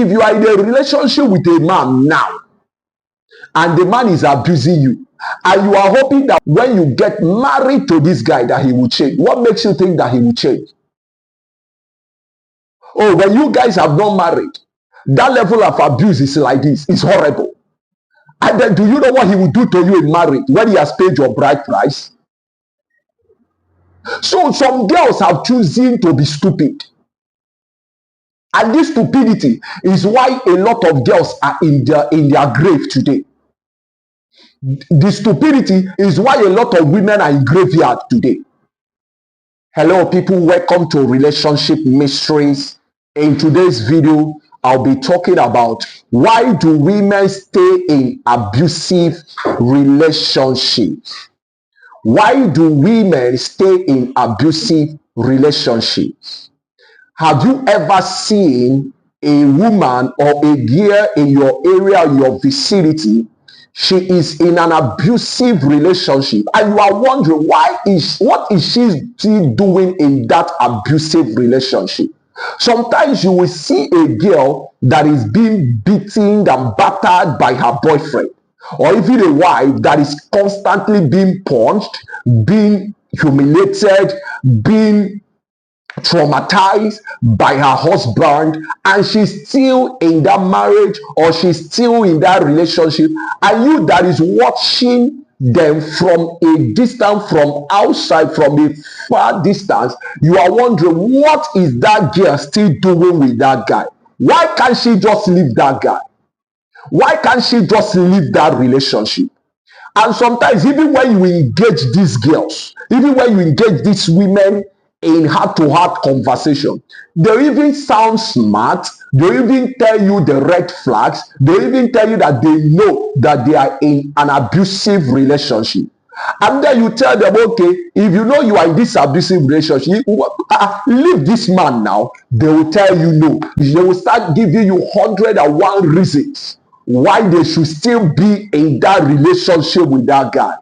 if you are in a relationship with a man now, and the man is abusing you, and you are hoping that when you get married to this guy that he will change, what makes you think that he will change? Oh, when you guys have not married, that level of abuse is like this. It's horrible. And then do you know what he will do to you in marriage when he has paid your bride price? So some girls have chosen to be stupid. And this stupidity is why a lot of girls are in their grave today. The stupidity is why a lot of women are in graveyard today. Hello people, welcome to Relationship Mysteries. In today's video, I'll be talking about why do women stay in abusive relationships? Why do women stay in abusive relationships? Have you ever seen a woman or a girl in your area, your vicinity? She is in an abusive relationship, and you are wondering what is she still doing in that abusive relationship? Sometimes you will see a girl that is being beaten and battered by her boyfriend, or even a wife that is constantly being punched, being humiliated, being traumatized by her husband, and she's still in that marriage or she's still in that relationship, and you that is watching them from a distance, from outside, from a far distance, you are wondering, what is that girl still doing with that guy? Why can't she just leave that guy? Why can't she just leave that relationship? And sometimes even when you engage these girls, even when you engage these women in heart-to-heart conversation, they even sound smart, they even tell you the red flags, they even tell you that they know that they are in an abusive relationship. And then you tell them, okay, if you know you are in this abusive relationship, leave this man now. They will tell you no. They will start giving you 101 reasons why they should still be in that relationship with that guy.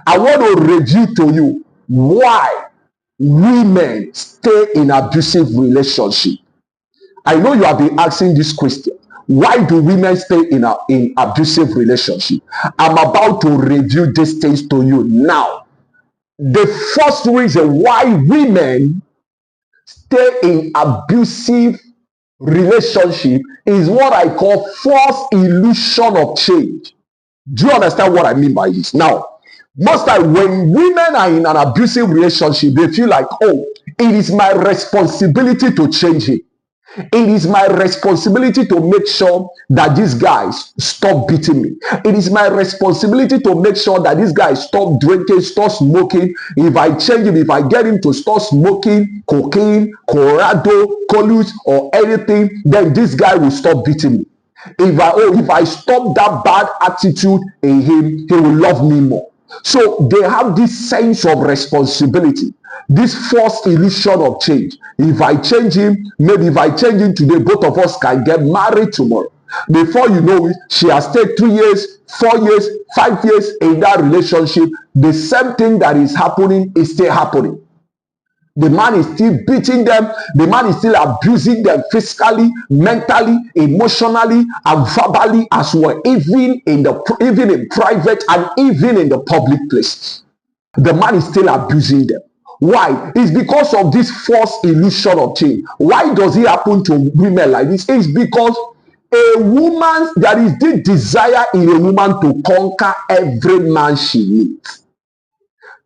I want to review to you why women stay in abusive relationship. I know you have been asking this question. Why do women stay in abusive relationship? I'm about to review these things to you now. The first reason why women stay in abusive relationship is what I call false illusion of change. Do you understand what I mean by this? Now, most time when women are in an abusive relationship, they feel like, oh, it is my responsibility to change him. It is my responsibility to make sure that these guys stop beating me. It is my responsibility to make sure that this guy stop drinking, stop smoking. If I change him, if I get him to stop smoking cocaine, Colorado, Colus, or anything, then this guy will stop beating me. If I stop that bad attitude in him, he will love me more. So they have this sense of responsibility, this false illusion of change. If I change him, maybe if I change him today, both of us can get married tomorrow. Before you know it, she has stayed 3 years, 4 years, 5 years in that relationship. The same thing that is happening is still happening. The man is still beating them. The man is still abusing them physically, mentally, emotionally, and verbally as well, even in private and even in the public places. The man is still abusing them. Why? It's because of this false illusion of change. Why does it happen to women like this? It's because there is this desire in a woman to conquer every man she meets.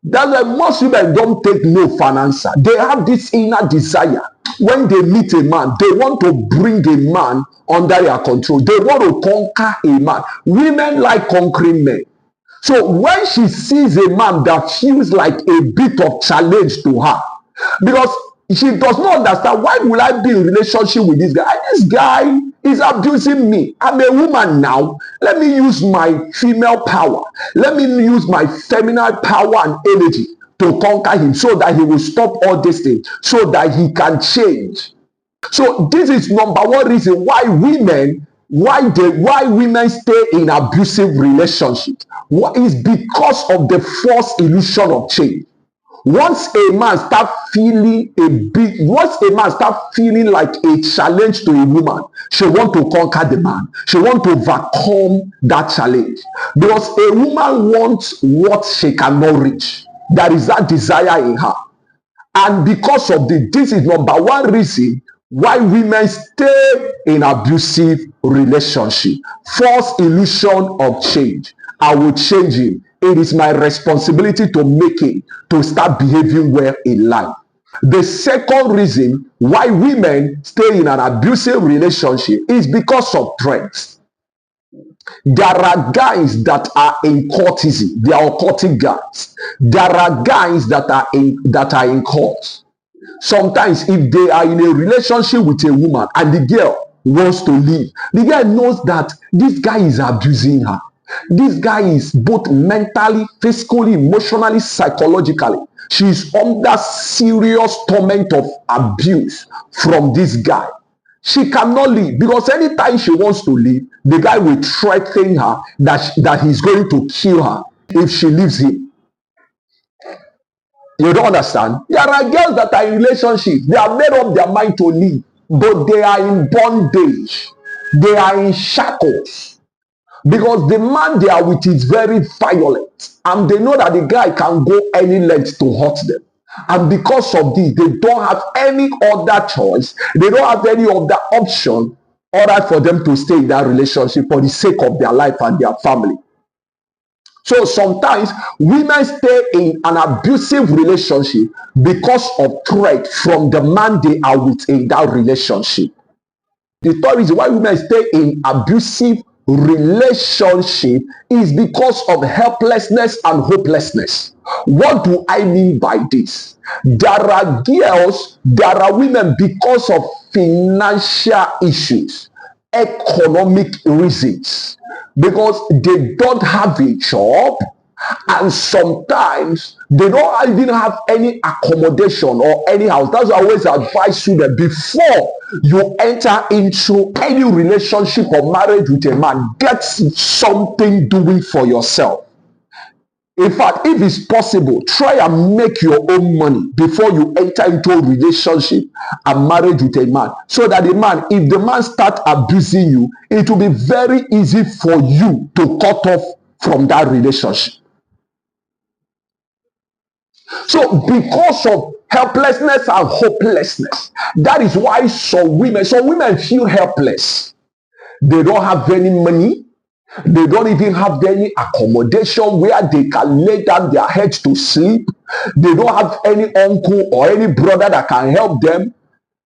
That's why most women don't take no for an answer. They have this inner desire. When they meet a man, they want to bring a man under their control. They want to conquer a man. Women like conquering men. So when she sees a man that feels like a bit of challenge to her, because she does not understand, why will I be in relationship with this guy? This guy is abusing me. I'm a woman now. Let me use my female power. Let me use my feminine power and energy to conquer him so that he will stop all these things, so that he can change. So this is number one reason why women stay in abusive relationships. What is because of the false illusion of change. Once a man start feeling once a man start feeling like a challenge to a woman, she want to conquer the man. She want to overcome that challenge. Because a woman wants what she cannot reach. There is that desire in her. And because of this is number one reason why women stay in abusive relationship. False illusion of change. I will change him. It is my responsibility to make him to start behaving well in life. The second reason why women stay in an abusive relationship is because of threats. There are guys that are in courtesy. They are occultic guys. There are guys that are in court. Sometimes if they are in a relationship with a woman and the girl wants to leave, the girl knows that this guy is abusing her. This guy is both mentally, physically, emotionally, psychologically. She is under serious torment of abuse from this guy. She cannot leave because anytime she wants to leave, the guy will threaten her that he's going to kill her if she leaves him. You don't understand? There are girls that are in relationships. They have made up their mind to leave, but they are in bondage. They are in shackles. Because the man they are with is very violent. And they know that the guy can go any length to hurt them. And because of this, they don't have any other choice. They don't have any other option other for them to stay in that relationship for the sake of their life and their family. So sometimes women stay in an abusive relationship because of threat from the man they are with in that relationship. The third reason why women stay in abusive relationship is because of helplessness and hopelessness. What do I mean by this? There are girls, there are women because of financial issues, economic reasons, because they don't have a job, and sometimes they don't even have any accommodation or any house. That's why I always advise you that before you enter into any relationship or marriage with a man, get something doing for yourself. In fact, if it's possible, try and make your own money before you enter into a relationship and marriage with a man. So that the man, if the man starts abusing you, it will be very easy for you to cut off from that relationship. So because of helplessness and hopelessness, that is why some women feel helpless. They don't have any money. They don't even have any accommodation where they can lay down their heads to sleep. They don't have any uncle or any brother that can help them.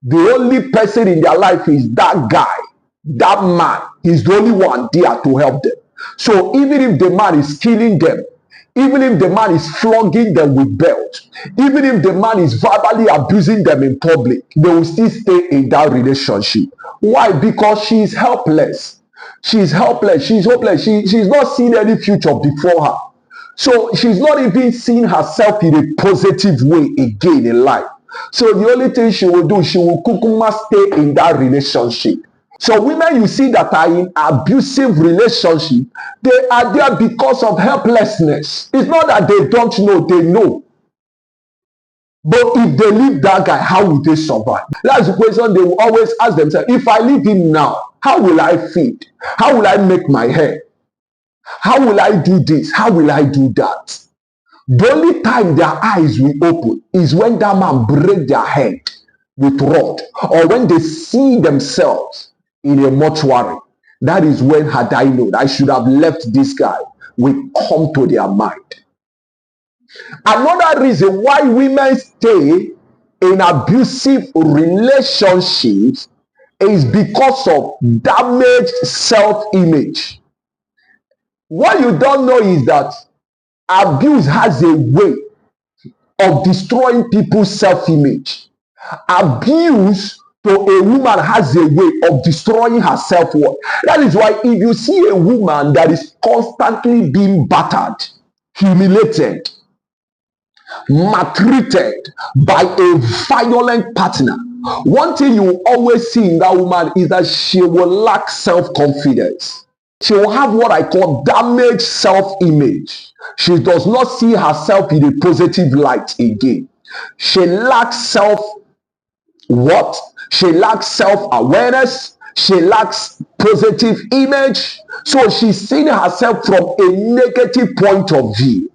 The only person in their life is that guy, that man. Is the only one there to help them. So even if the man is killing them, even if the man is flogging them with belts, even if the man is verbally abusing them in public, they will still stay in that relationship. Why? Because she is helpless. She's helpless. She's hopeless. She's not seeing any future before her. So she's not even seeing herself in a positive way again in life. So the only thing she will do, she will kukuma stay in that relationship. So women you see that are in abusive relationship, they are there because of helplessness. It's not that they don't know, they know. But if they leave that guy, how will they survive? That's the question they will always ask themselves. If I leave him now, how will I feed? How will I make my hair? How will I do this? How will I do that? The only time their eyes will open is when that man break their head with rod, or when they see themselves in a mortuary. That is when, had I known I should have left this guy, will come to their mind. Another reason why women stay in abusive relationships is because of damaged self-image. What you don't know is that abuse has a way of destroying people's self-image. Abuse to a woman has a way of destroying her self-worth. That is why if you see a woman that is constantly being battered, humiliated, maltreated by a violent partner, one thing you will always see in that woman is that she will lack self-confidence. She will have what I call damaged self-image. She does not see herself in a positive light again. She lacks what? She lacks self-awareness. She lacks positive image. So she's seeing herself from a negative point of view.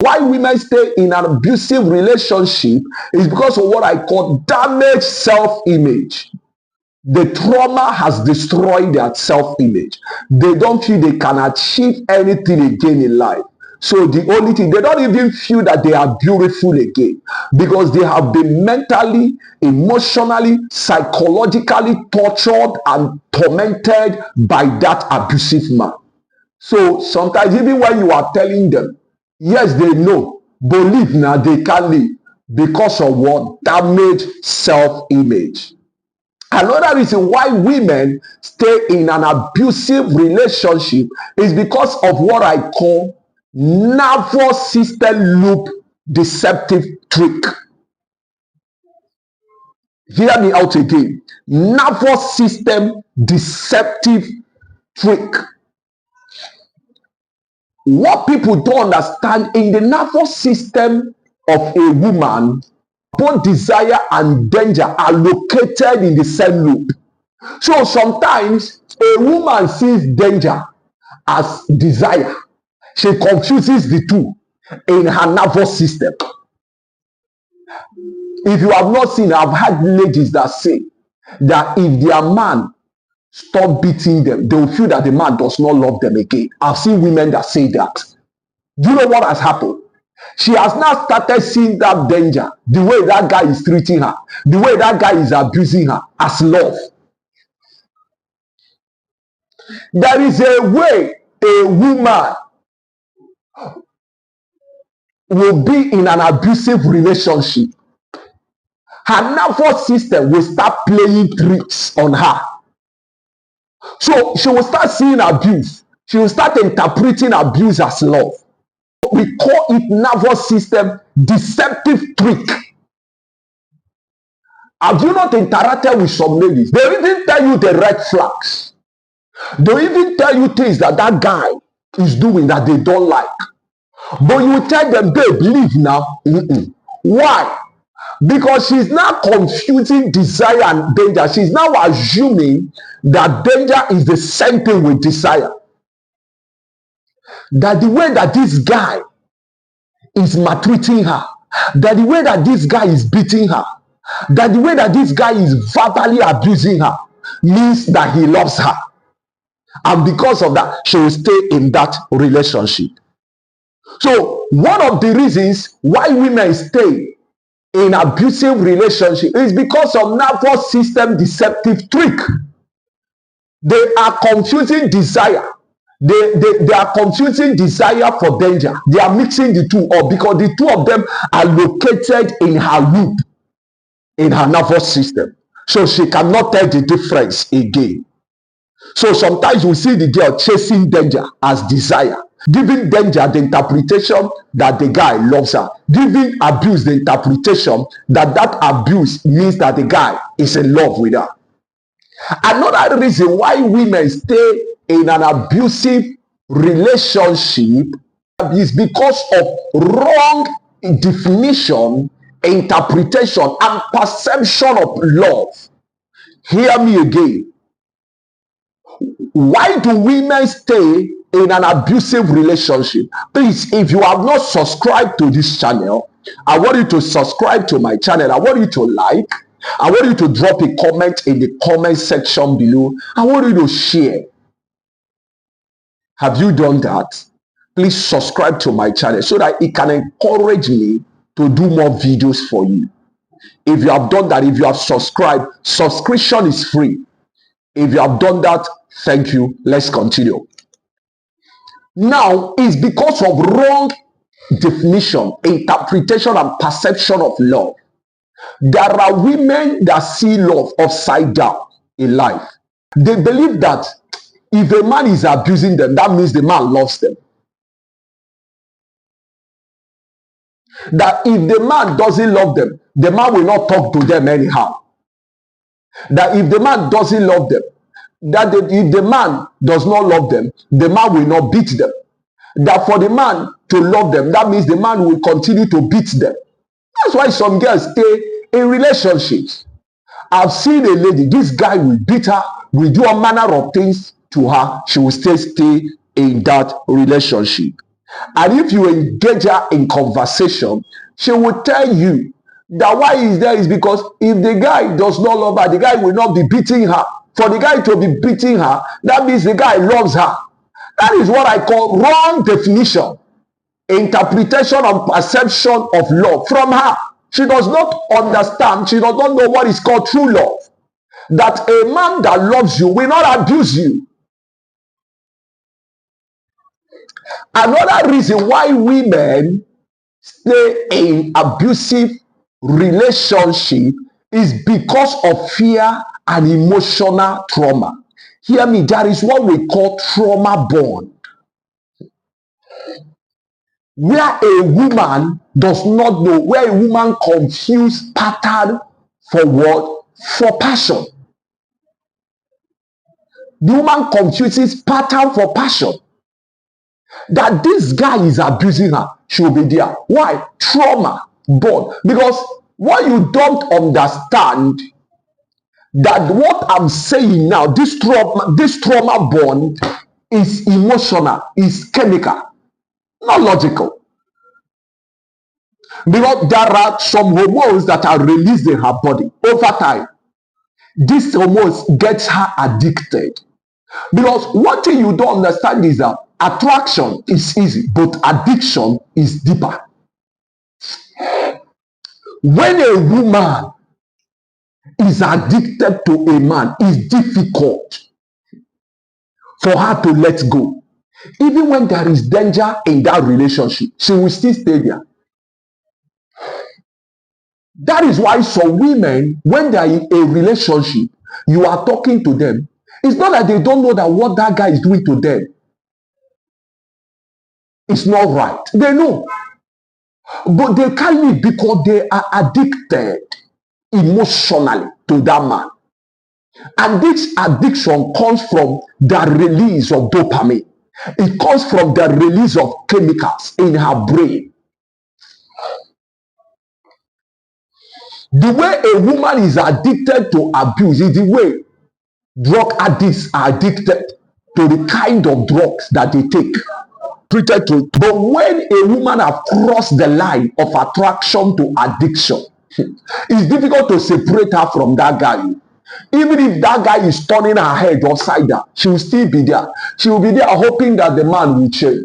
Why women stay in an abusive relationship is because of what I call damaged self-image. The trauma has destroyed their self-image. They don't feel they can achieve anything again in life. So the only thing, they don't even feel that they are beautiful again because they have been mentally, emotionally, psychologically tortured and tormented by that abusive man. So sometimes even when you are telling them, yes, they know, believe now they can't live because of what? Damaged self-image. Another reason why women stay in an abusive relationship is because of what I call nervous system loop deceptive trick. Hear me out again. Nervous system deceptive trick. What people don't understand, in the nervous system of a woman, both desire and danger are located in the same loop. So sometimes a woman sees danger as desire. She confuses the two in her nervous system. If you have not seen, I've had ladies that say that if their man stop beating them, they will feel that the man does not love them again. I've seen women that say that. Do you know what has happened? She has now started seeing that danger, the way that guy is treating her, the way that guy is abusing her, as love. There is a way a woman will be in an abusive relationship. Her nervous system will start playing tricks on her. So she will start seeing abuse. She will start interpreting abuse as love. We call it nervous system deceptive trick. Have you not interacted with some ladies? They even tell you the red flags. They even tell you things that that guy is doing that they don't like. But you tell them, babe, leave now. Why? Because she's now confusing desire and danger. She's now assuming that danger is the same thing with desire. That the way that this guy is maltreating her, that the way that this guy is beating her, that the way that this guy is verbally abusing her means that he loves her. And because of that, she will stay in that relationship. So one of the reasons why women stay in abusive relationship is because of nervous system deceptive trick. They are confusing desire. They are confusing desire for danger. They are mixing the two up because the two of them are located in her loop, in her nervous system. So she cannot tell the difference again. So sometimes you see the girl chasing danger as desire, giving danger the interpretation that the guy loves her, giving abuse the interpretation that that abuse means that the guy is in love with her. Another reason why women stay in an abusive relationship is because of wrong definition, interpretation, and perception of love. Hear me again. Why do women stay in an abusive relationship? Please, if you have not subscribed to this channel, I want you to subscribe to my channel. I want you to like. I want you to drop a comment in the comment section below. I want you to share. Have you done that? Please subscribe to my channel so that it can encourage me to do more videos for you. If you have done that, if you have subscribed, subscription is free. If you have done that, thank you. Let's continue. Now, it's because of wrong definition, interpretation, and perception of love. There are women that see love upside down in life. They believe that if a man is abusing them, that means the man loves them. That if the man doesn't love them, the man will not talk to them anyhow. That if the man doesn't love them, that if the man does not love them, the man will not beat them. That for the man to love them, that means the man will continue to beat them. That's why some girls stay in relationships. I've seen a lady, this guy will beat her, will do all manner of things to her, she will still stay in that relationship. And if you engage her in conversation, she will tell you that why is there is because if the guy does not love her, the guy will not be beating her. For the guy to be beating her, that means the guy loves her. That is what I call wrong definition, interpretation and perception of love from her. She does not understand, she does not know what is called true love. That a man that loves you will not abuse you. Another reason why women stay in abusive relationship is because of fear and emotional trauma. Hear me, there is what we call trauma bond, where a woman does not know, where a woman confuses pattern for what? For passion. The woman confuses pattern for passion. That this guy is abusing her, she will be there. Why? Trauma bond. Because what you don't understand, that what I'm saying now, this trauma bond is emotional, is chemical, not logical. Because there are some hormones that are released in her body over time. These hormones gets her addicted. Because one thing you don't understand is that attraction is easy, but addiction is deeper. When a woman is addicted to a man, it's difficult for her to let go. Even when there is danger in that relationship, she will still stay there. That is why some women, when they are in a relationship, you are talking to them, it's not that they don't know that what that guy is doing to them is not right. They know. But they can't live because they are addicted emotionally to that man. And this addiction comes from the release of dopamine. It comes from the release of chemicals in her brain. The way a woman is addicted to abuse is the way drug addicts are addicted to the kind of drugs that they take. But when a woman has crossed the line of attraction to addiction, it's difficult to separate her from that guy. Even if that guy is turning her head upside down, she will still be there. She will be there hoping that the man will change.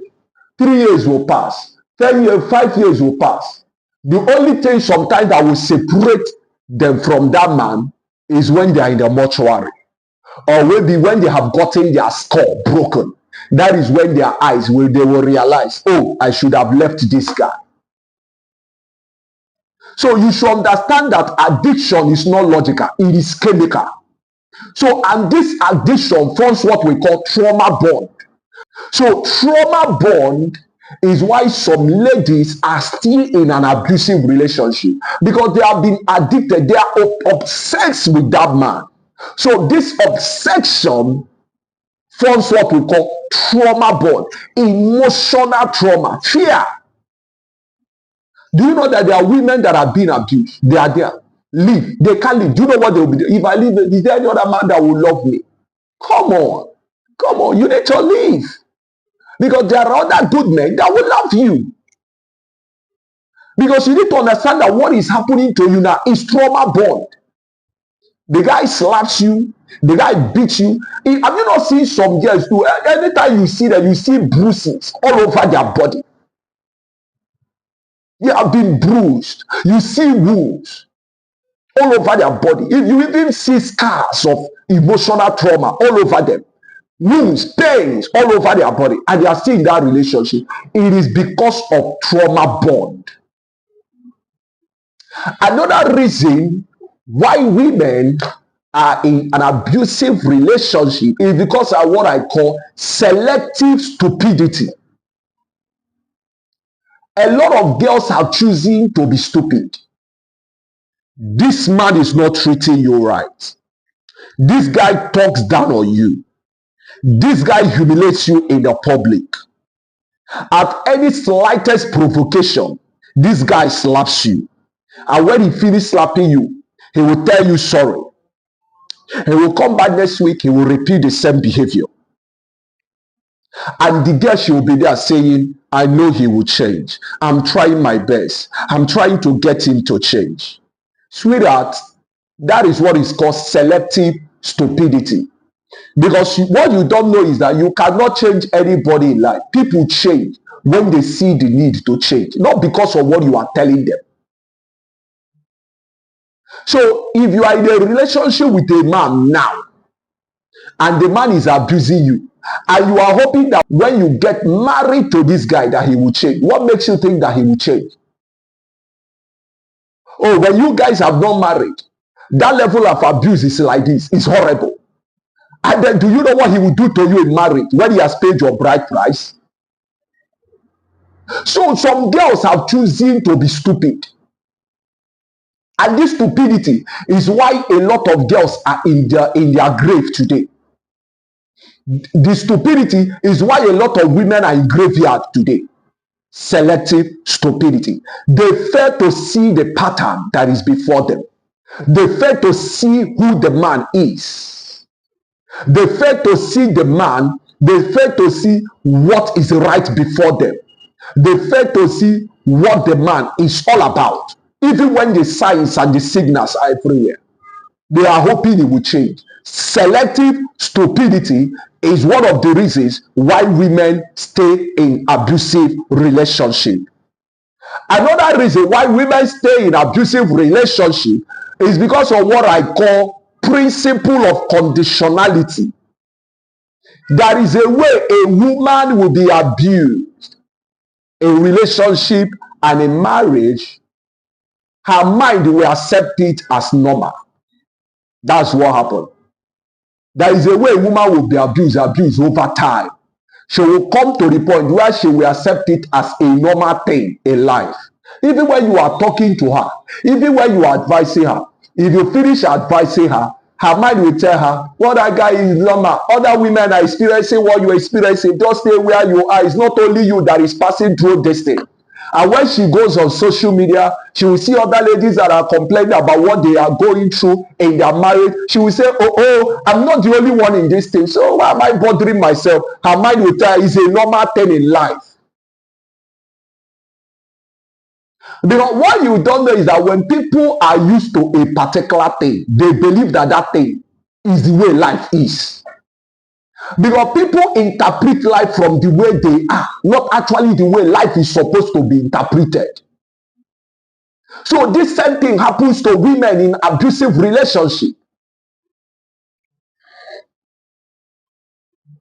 3 years will pass. 10 years, 5 years will pass. The only thing sometimes that will separate them from that man is when they are in the mortuary. Or maybe when they have gotten their skull broken. That is when their eyes they will realize, oh, I should have left this guy. So you should understand that addiction is not logical, it is chemical. So, and this addiction forms what we call trauma bond. So trauma bond is why some ladies are still in an abusive relationship, because they have been addicted, they are obsessed with that man. So this obsession forms what we call trauma bond, emotional trauma, fear. Do you know that there are women that are being abused? They are there. Leave. They can't leave. Do you know what they will be doing? If I leave, is there any other man that will love me? Come on. Come on. You need to leave. Because there are other good men that will love you. Because you need to understand that what is happening to you now is trauma bond. The guy slaps you. The guy beats you. Have you not seen some girls too? Anytime you see them, you see bruises all over their body. They have been bruised. You see wounds all over their body. If you even see scars of emotional trauma all over them, wounds, pains all over their body, and they are still in that relationship, it is because of trauma bond. Another reason why women are in an abusive relationship is because of what I call selective stupidity. A lot of girls are choosing to be stupid. This man is not treating you right. This guy talks down on you. This guy humiliates you in the public. At any slightest provocation, this guy slaps you. And when he finishes slapping you, he will tell you sorry. He will come back next week, he will repeat the same behavior. And the girl, she will be there saying, I know he will change. I'm trying my best. I'm trying to get him to change. Sweetheart, that is what is called selective stupidity. Because what you don't know is that you cannot change anybody in life. People change when they see the need to change, not because of what you are telling them. So if you are in a relationship with a man now, and the man is abusing you, and you are hoping that when you get married to this guy that he will change, what makes you think that he will change? Oh, when you guys have not married, that level of abuse is like this. It's horrible. And then do you know what he will do to you in marriage when he has paid your bride price? So some girls have chosen to be stupid. And this stupidity is why a lot of girls are in their grave today. The stupidity is why a lot of women are in graveyard today. Selective stupidity. They fail to see the pattern that is before them. They fail to see who the man is. They fail to see the man. They fail to see what is right before them. They fail to see what the man is all about. Even when the signs and the signals are everywhere, they are hoping it will change. Selective stupidity is one of the reasons why women stay in abusive relationship. Another reason why women stay in abusive relationship is because of what I call principle of conditionality. There is a way a woman will be abused in relationship and in marriage. Her mind will accept it as normal. That's what happened. There is a way a woman will be abused over time. She will come to the point where she will accept it as a normal thing in life. Even when you are talking to her, even when you are advising her, if you finish advising her, her mind will tell her, well, that guy is normal. Other women are experiencing what you are experiencing. Just stay where you are. It's not only you that is passing through this thing. And when she goes on social media, she will see other ladies that are complaining about what they are going through in their marriage. She will say, oh, I'm not the only one in this thing. So why am I bothering myself? Her mind will tell her it's a normal thing in life. Because what you don't know is that when people are used to a particular thing, they believe that that thing is the way life is. Because people interpret life from the way they are, not actually the way life is supposed to be interpreted. So this same thing happens to women in abusive relationship.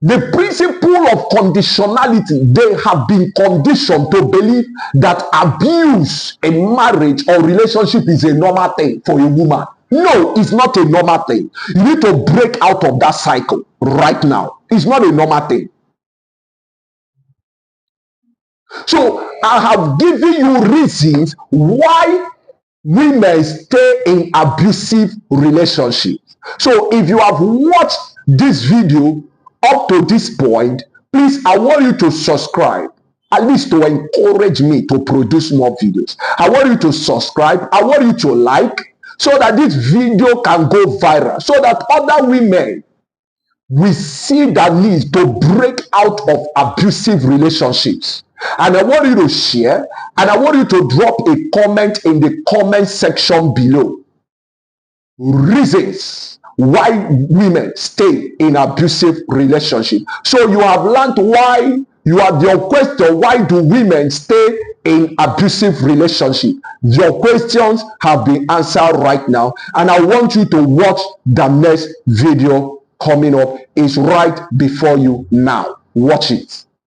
The principle of conditionality, they have been conditioned to believe that abuse in marriage or relationship is a normal thing for a woman. No, it's not a normal thing. You need to break out of that cycle right now. It's not a normal thing. So I have given you reasons why women stay in abusive relationships. So if you have watched this video up to this point, please, I want you to subscribe, at least to encourage me to produce more videos. I want you to subscribe. I want you to like, so that this video can go viral, so that other women will see the need to break out of abusive relationships. And I want you to share, and I want you to drop a comment in the comment section below. Reasons why women stay in abusive relationship. So you have learned why you have your question, why do women stay in abusive relationship? Your questions have been answered right now, and I want you to watch the next video coming up. It's right before you now. Watch it.